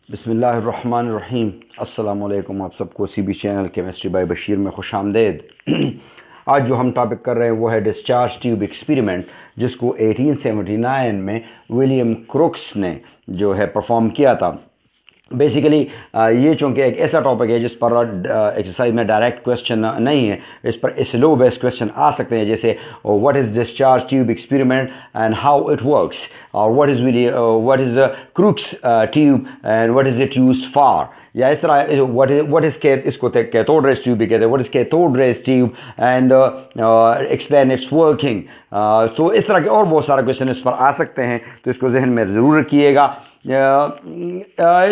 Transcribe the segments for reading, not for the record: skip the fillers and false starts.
बिस्मिल्लाहिर्रहमानिर्रहीम। अस्सलामुअलैकुम। आप सबको CB channel chemistry bye Bashir में खुश आमदेद। आज जो हम टॉपिक कर रहे हैं वो है डिस्चार्ज ट्यूब एक्सपेरिमेंट, जिसको 1879 में विलियम क्रुक्स ने जो है परफॉर्म किया था। बेसिकली ये चूँकि एक ऐसा टॉपिक है जिस पर एक्सरसाइज में डायरेक्ट क्वेश्चन नहीं है, इस पर स्लो बेस्ड क्वेश्चन आ सकते हैं, जैसे what is discharge tube experiment and how it works, और what is Crookes tube and what is it used for, या इस तरह व्हाट इज़ इसको कैथोड रेज ट्यूब भी कहते हैं, what is cathode rays tube and explain its working. तो इस तरह के और बहुत सारे क्वेश्चन इस पर आ सकते हैं, तो इसको जहन में ज़रूर रखिएगा।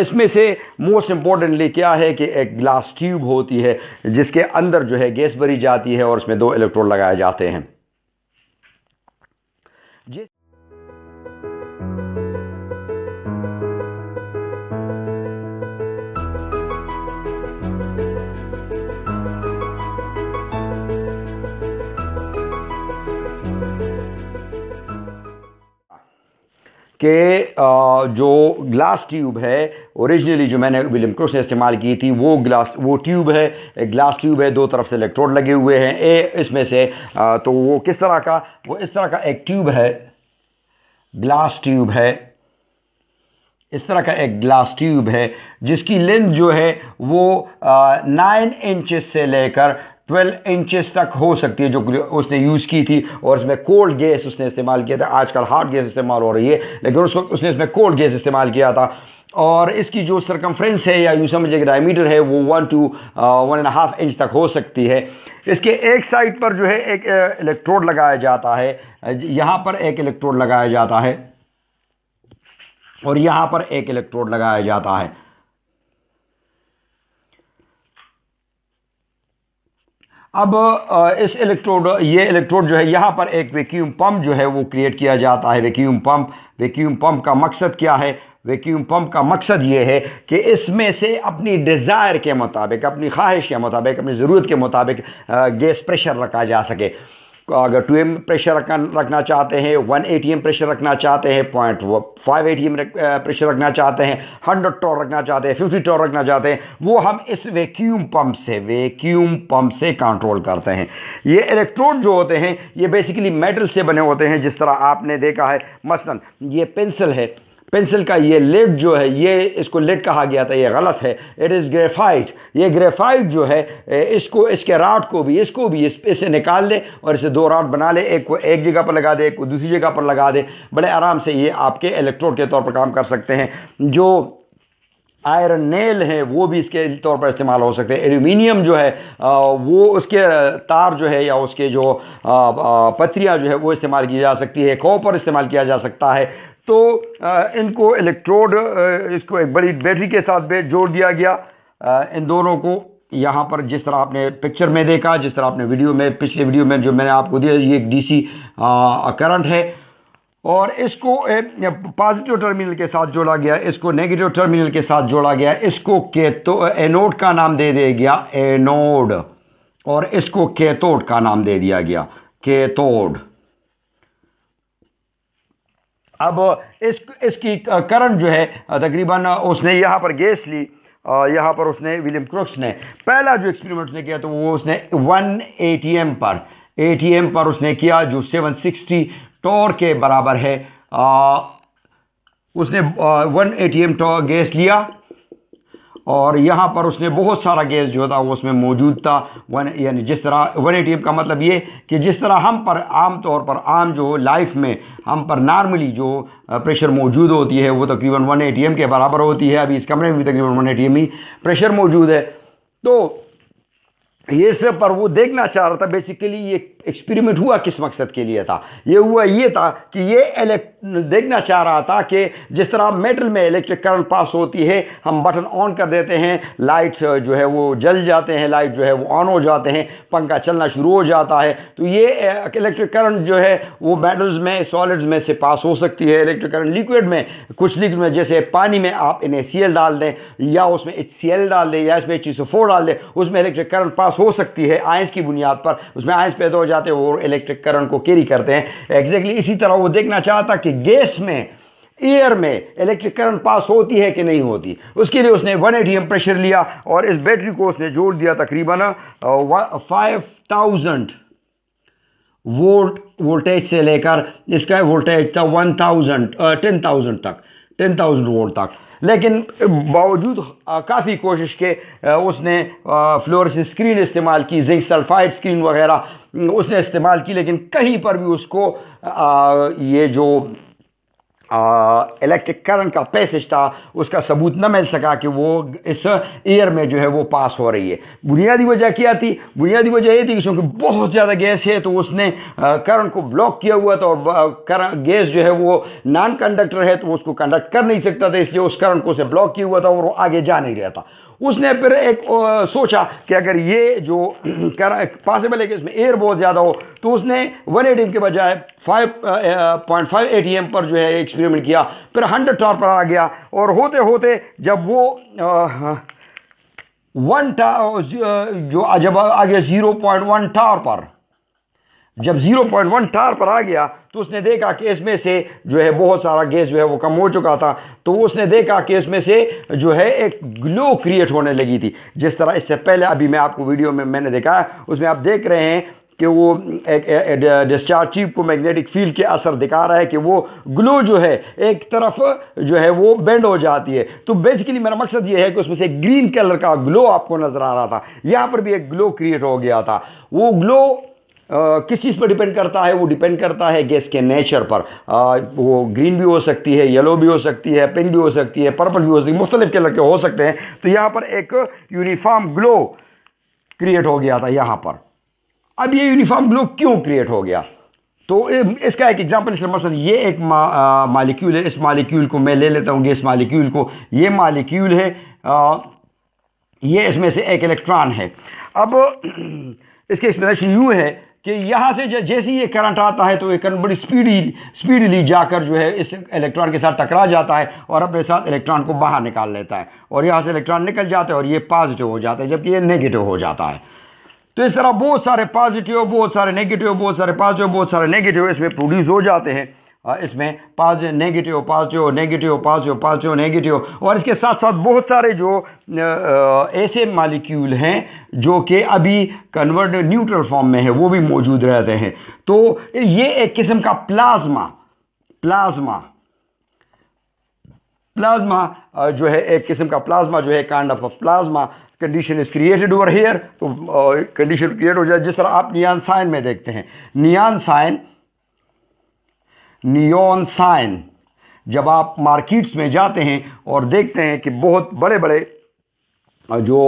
इसमें से मोस्ट इम्पॉर्टेंटली क्या है कि एक ग्लास ट्यूब होती है जिसके अंदर जो है गैस भरी जाती है और उसमें 2 इलेक्ट्रोड लगाए जाते हैं। कि जो ग्लास ट्यूब है ओरिजिनली जो मैंने विलियम क्रुक्स ने इस्तेमाल की थी वो ट्यूब है, एक ग्लास ट्यूब है, 2 तरफ से इलेक्ट्रोड लगे हुए हैं इसमें से। तो वो किस तरह का, वो इस तरह का एक ट्यूब है, ग्लास ट्यूब है, इस तरह का एक ग्लास ट्यूब है जिसकी लेंथ जो है वो 9 इंचेस से लेकर 12 इंचेस तक हो सकती है, जो उसने यूज़ की थी। और इसमें कोल्ड गैस उसने इस्तेमाल किया था। आजकल हॉट गैस इस्तेमाल हो रही है, लेकिन उस वक्त उसने इसमें कोल्ड गैस इस्तेमाल किया था। और इसकी जो सर्कमफ्रेंस है या यूँ समझिए कि डायमीटर है वो 1 to 1.5 इंच तक हो सकती है। इसके एक साइड पर जो है एक इलेक्ट्रोड लगाया जाता है, यहाँ पर एक इलेक्ट्रोड लगाया जाता है और यहाँ पर एक इलेक्ट्रोड लगाया जाता है। अब इस ये इलेक्ट्रोड जो है, यहाँ पर एक वैक्यूम पंप जो है वो क्रिएट किया जाता है। वैक्यूम पंप का मकसद क्या है? वैक्यूम पंप का मकसद ये है कि इसमें से अपनी डिज़ायर के मुताबिक, अपनी ख्वाहिश के मुताबिक, अपनी ज़रूरत के मुताबिक गैस प्रेशर रखा जा सके। अगर 2 m प्रेशर रखना चाहते हैं, 1 atm प्रेशर रखना चाहते हैं, 0.5 atm प्रेशर रखना चाहते हैं, 100 टॉर रखना चाहते हैं, 50 टॉर रखना चाहते हैं, वो हम इस वैक्यूम पंप से कंट्रोल करते हैं। ये इलेक्ट्रोड जो होते हैं ये बेसिकली मेटल से बने होते हैं, जिस तरह आपने देखा है। मसलन ये पेंसिल है, पेंसिल का ये लेड जो है, ये इसको लेड कहा गया था, ये गलत है, इट इज़ ग्रेफाइट। ये ग्रेफाइट जो है इसको, इसके राड को भी, इसको भी इससे निकाल ले और इसे 2 राड बना ले, एक को एक जगह पर लगा दे, एक को दूसरी जगह पर लगा दे, बड़े आराम से ये आपके इलेक्ट्रोड के तौर पर काम कर सकते हैं। जो आयरन नेल है वो भी इसके तौर पर इस्तेमाल हो सकते हैं। एल्यूमिनियम जो है वो उसके तार जो है या उसके जो पत्रियाँ जो है वो इस्तेमाल की जा सकती है। कॉपर इस्तेमाल किया जा सकता है। तो इनको इलेक्ट्रोड, इसको एक बड़ी बैटरी के साथ जोड़ दिया गया। इन दोनों को यहाँ पर जिस तरह आपने पिक्चर में देखा, जिस तरह आपने पिछले वीडियो में जो मैंने आपको दिया, ये एक DC करंट है और इसको पॉजिटिव टर्मिनल के साथ जोड़ा गया, इसको नेगेटिव टर्मिनल के साथ जोड़ा गया। इसको एनोड का नाम दे दिया गया, एनोड, और इसको कैथोड का नाम दे दिया गया, कैथोड। अब इसकी करंट जो है तकरीबन, उसने यहाँ पर गैस ली, यहाँ पर उसने विलियम क्रुक्स ने पहला जो एक्सपेरिमेंट उसने किया तो वो उसने 1 ATM पर उसने किया, जो 760 टॉर के बराबर है। उसने 1 ATM टॉर गैस लिया और यहाँ पर उसने बहुत सारा गैस जो था वो उसमें मौजूद था। यानी जिस तरह 1 ATM का मतलब ये कि जिस तरह हम पर आम तौर पर आम जो लाइफ में हम पर नॉर्मली जो प्रेशर मौजूद होती है वो तकरीबन 1 ATM के बराबर होती है। अभी इस कमरे में भी तकरीबन 1 ATM ही प्रेशर मौजूद है। तो ये सब पर वो देखना चाह रहा था, बेसिकली ये एक्सपेरिमेंट हुआ किस मकसद के लिए था? ये हुआ ये था कि ये देखना चाह रहा था कि जिस तरह मेटल में इलेक्ट्रिक करंट पास होती है, हम बटन ऑन कर देते हैं, लाइट जो है वो जल जाते हैं, लाइट जो है वो ऑन हो जाते हैं, पंखा चलना शुरू हो जाता है। तो ये इलेक्ट्रिक करंट जो है वो मेटल्स में, सॉलिड्स में से पास हो सकती है। इलेक्ट्रिक करंट लिक्विड में, कुछ लिक्विड में, जैसे पानी में आप NaCl डाल दें या उसमें HCl डाल दें या इसमें H2SO4 डाल दें, उसमें इलेक्ट्रिक करंट पास हो सकती है आयंस की बुनियाद पर। उसमें आयंस पैदा हो जाते हैं और इलेक्ट्रिक करंट को कैरी करते हैं। एग्जैक्टली इसी तरह वो देखना चाहता कि गैस में एयर में इलेक्ट्रिक करंट पास होती है कि नहीं होती। उसके लिए उसने 1 atm प्रेशर लिया और इस बैटरी को उसने जोड़ दिया तकरीबन 5000 वोल्टेज से लेकर इसका वोल्टेज था 10,000 तक, 10,000 वोल्ट तक। लेकिन बावजूद काफ़ी कोशिश के उसने फ्लोरेसेंस स्क्रीन इस्तेमाल की, जिंक सल्फाइड स्क्रीन वगैरह उसने इस्तेमाल की, लेकिन कहीं पर भी उसको ये जो इलेक्ट्रिक करंट का पैसेज था उसका सबूत न मिल सका कि वो इस एयर में जो है वो पास हो रही है। बुनियादी वजह क्या थी? बुनियादी वजह ये थी कि क्योंकि बहुत ज़्यादा गैस है तो उसने करंट को ब्लॉक किया हुआ था, और गैस जो है वो नॉन कंडक्टर है तो उसको कंडक्ट कर नहीं सकता था, इसलिए उस करंट को उसे ब्लॉक किया हुआ था और वो आगे जा नहीं रहा था। उसने फिर एक सोचा कि अगर ये जो पॉसिबल है कि इसमें एयर बहुत ज़्यादा हो, तो उसने 1 atm के बजाय 5.5 atm पर जो है एक्सपेरिमेंट किया। फिर 100 टॉर पर आ गया और होते होते जब वो जब आ गया 0.1 टॉर पर, जब 0.1 टॉर पर आ गया तो उसने देखा कि इसमें से जो है बहुत सारा गैस जो है वो कम हो चुका था। तो उसने देखा कि इसमें से जो है एक ग्लो क्रिएट होने लगी थी, जिस तरह इससे पहले अभी मैं आपको वीडियो में मैंने देखा है, उसमें आप देख रहे हैं कि वो एक डिस्चार्ज ट्यूब को मैग्नेटिक फील्ड के असर दिखा रहा है कि वो ग्लो जो है एक तरफ जो है वो बेंड हो जाती है। तो बेसिकली मेरा मकसद ये है कि उसमें से ग्रीन कलर का ग्लो आपको नजर आ रहा था, यहाँ पर भी एक ग्लो क्रिएट हो गया था। वो ग्लो किस चीज़ पर डिपेंड करता है? वो डिपेंड करता है गैस के नेचर पर। वो ग्रीन भी हो सकती है, येलो भी हो सकती है, पिंक भी हो सकती है, पर्पल भी हो सकती है, मुख्तलिफ कलर के हो सकते हैं। तो यहाँ पर एक यूनिफॉर्म ग्लो क्रिएट हो गया था यहाँ पर। अब ये यूनिफॉर्म ग्लो क्यों क्रिएट हो गया? तो इसका एक एग्जांपल, इसमें मसलन ये एक मालिक्यूल है, इस मालिक्यूल को मैं ले लेता हूँ, गैस मालिक्यूल को। ये मालिक्यूल है, ये इसमें से एक इलेक्ट्रॉन है। अब इसके एक्सप्लेनेशन यूँ है कि यहाँ से जैसे ही ये करंट आता है तो ये करंट बड़ी स्पीडली जाकर जो है इस इलेक्ट्रॉन के साथ टकरा जाता है और अपने साथ इलेक्ट्रॉन को बाहर निकाल लेता है, और यहाँ से इलेक्ट्रॉन निकल जाता है और ये पॉजिटिव हो जाता है, जबकि ये नेगेटिव हो जाता है। तो इस तरह बहुत सारे पॉजिटिव, बहुत सारे नेगेटिव, बहुत सारे पॉजिटिव, बहुत सारे नेगेटिव इसमें प्रोड्यूस हो जाते हैं। इसमें positive negative positive negative positive positive negative, और इसके साथ साथ बहुत सारे जो ऐसे मालिक्यूल हैं जो कि अभी कन्वर्ट न्यूट्रल फॉर्म में है वो भी मौजूद रहते हैं। तो ये एक किस्म का प्लाज्मा जो है, एक किस्म का प्लाज्मा जो है, kind of plasma condition is created over here. तो कंडीशन क्रिएट हो जाए, जिस तरह आप नियॉन साइन में देखते हैं। नियॉन साइन जब आप मार्केट्स में जाते हैं और देखते हैं कि बहुत बड़े बड़े जो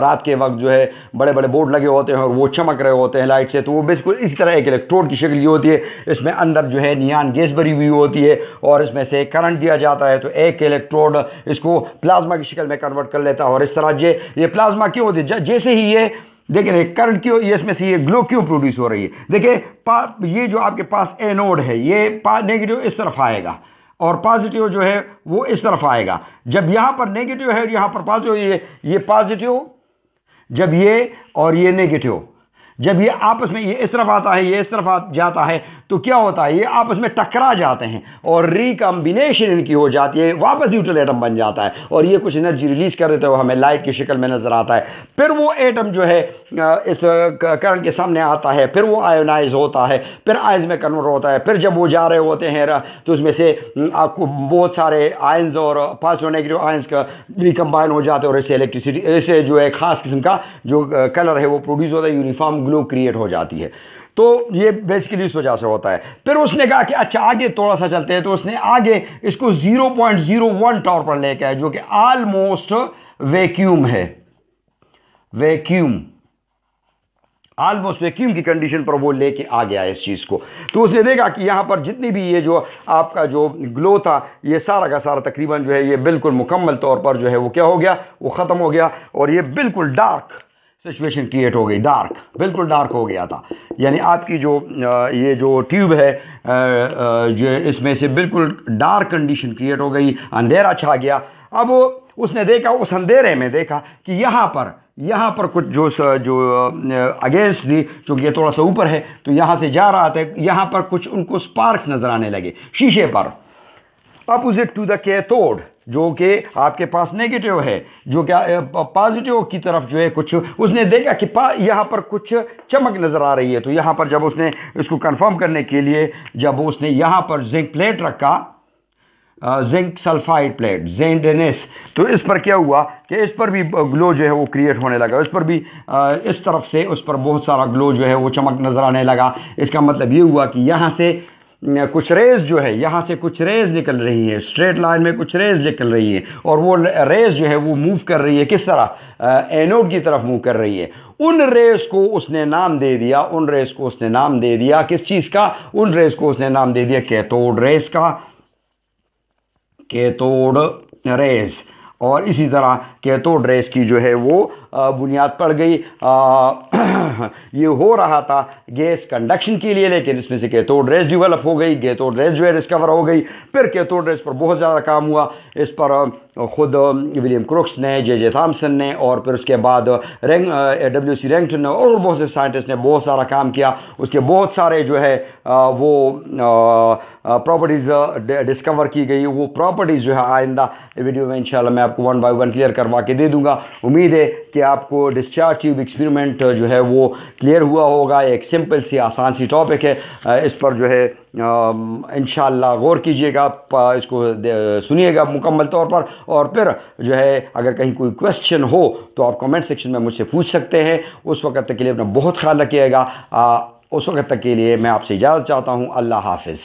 रात के वक्त जो है बड़े बड़े बोर्ड लगे होते हैं और वो चमक रहे होते हैं लाइट से, तो वो बिल्कुल इसी तरह एक इलेक्ट्रोड की शक्ल की होती है। इसमें अंदर जो है नियॉन गैस भरी हुई होती है और इसमें से करंट दिया जाता है, तो एक इलेक्ट्रोड इसको प्लाज्मा की शक्ल में कन्वर्ट कर लेता है। और इस तरह ये प्लाज्मा क्यों होती है? जैसे ही ये देखिए करंट क्यों, ये इसमें से ये ग्लो क्यों प्रोड्यूस हो रही है? देखिए ये जो आपके पास एनोड है, ये नेगेटिव इस तरफ आएगा और पॉजिटिव जो है वो इस तरफ आएगा। जब यहाँ पर नेगेटिव है, यहाँ पर पॉजिटिव, ये पॉजिटिव, जब ये और ये नेगेटिव, जब ये आपस में ये इस तरफ आता है, ये इस तरफ जाता है, तो क्या होता है? ये आपस में टकरा जाते हैं और रिकम्बिनेशन इनकी हो जाती है, वापस न्यूट्रल एटम बन जाता है और ये कुछ एनर्जी रिलीज कर देते हो, हमें लाइट की शक्ल में नजर आता है। फिर वो एटम जो है इस करंट के सामने आता है, फिर वो आयोनाइज होता है, फिर आयंस में कन्वर्ट होता है। फिर जब वो जा रहे होते हैं तो उसमें से आपको बहुत सारे आयंस और पॉजिटिव नेगेटिव आयंस का रिकम्बाइन हो जाते हैं और इससे इलेक्ट्रिसिटी, इससे जो है खास किस्म का जो कलर है वो प्रोड्यूस होता है, यूनिफॉर्म ग्लो क्रिएट हो जाती है। तो ये बेसिकली इस वजह से होता है। फिर उसने कहा कि अच्छा आगे थोड़ा सा चलते हैं, तो उसने आगे इसको 0.01 टॉर पर लेके आया, जो कि ऑलमोस्ट वैक्यूम है, ऑलमोस्ट वैक्यूम की कंडीशन पर वो लेके आ गया इस चीज़ को। तो उसने देखा कि यहाँ पर जितनी भी ये जो आपका जो ग्लो था, ये सारा का सारा तकरीबन जो है ये बिल्कुल मुकम्मल तौर पर जो है वो क्या हो गया, वो ख़त्म हो गया और ये बिल्कुल डार्क सिचुएशन क्रिएट हो गई, बिल्कुल डार्क हो गया था। यानी आपकी जो ये जो ट्यूब है जो इसमें से बिल्कुल डार्क कंडीशन क्रिएट हो गई, अंधेरा छा गया। अब उसने देखा, उस अंधेरे में देखा कि यहाँ पर कुछ जो अगेंस्ट थी, चूँकि ये थोड़ा सा ऊपर है तो यहाँ से जा रहा था, यहाँ पर कुछ उनको स्पार्क्स नज़र आने लगे शीशे पर। अपोजिट टू द कैथोड, जो कि आपके पास नेगेटिव है, जो क्या पॉजिटिव की तरफ जो है कुछ उसने देखा कि यहाँ पर कुछ चमक नज़र आ रही है। तो यहाँ पर जब उसने इसको कंफर्म करने के लिए जब उसने यहाँ पर जिंक प्लेट रखा, जिंक सल्फाइड प्लेट, जेंडेनेस, तो इस पर क्या हुआ कि इस पर भी ग्लो जो है वो क्रिएट होने लगा। इस पर भी इस तरफ से उस पर बहुत सारा ग्लो जो है वो चमक नज़र आने लगा। इसका मतलब ये हुआ कि यहाँ से कुछ रेज जो है, यहाँ से कुछ रेज निकल रही है, स्ट्रेट लाइन में कुछ रेज निकल रही है, और वो रेज जो है वो मूव कर रही है किस तरह, एनोड की तरफ मूव कर रही है। उन रेज को उसने नाम दे दिया, उन रेज को उसने नाम दे दिया किस चीज़ का, उन रेज को उसने नाम दे दिया कैथोड रेज का, कैथोड रेज। और इसी तरह कैथोड रेज की जो है वो बुनियाद पड़ गई। ये हो रहा था गैस कंडक्शन के लिए, लेकिन इसमें से कैथोड रेज डेवलप हो गई, कैथोड रेज जो है डिस्कवर हो गई। फिर कैथोड रेज पर बहुत ज़्यादा काम हुआ। इस पर खुद विलियम क्रुक्स ने, जे थॉम्सन ने, और फिर उसके बाद WC रैंकटन ने और बहुत से साइंटिस्ट ने बहुत सारा काम किया। उसके बहुत सारे जो है वो प्रॉपर्टीज़ डिस्कवर की गई। वो प्रॉपर्टीज़ जो है आइंदा वीडियो में इंशाल्लाह मैं आपको 1 बाय 1 क्लियर करवा के दे दूंगा। उम्मीद है कि आपको डिस्चार्ज ट्यूब एक्सपेरिमेंट जो है वो क्लियर हुआ होगा। एक सिंपल सी आसान सी टॉपिक है, इस पर जो है इंशाल्लाह गौर कीजिएगा, इसको सुनिएगा मुकम्मल तौर पर, और फिर जो है अगर कहीं कोई क्वेश्चन हो तो आप कमेंट सेक्शन में मुझसे पूछ सकते हैं। उस वक्त तक के लिए अपना बहुत ख्याल रखिएगा। उस वक्त तक के लिए मैं आपसे इजाज़त चाहता हूँ। अल्लाह हाफिज़।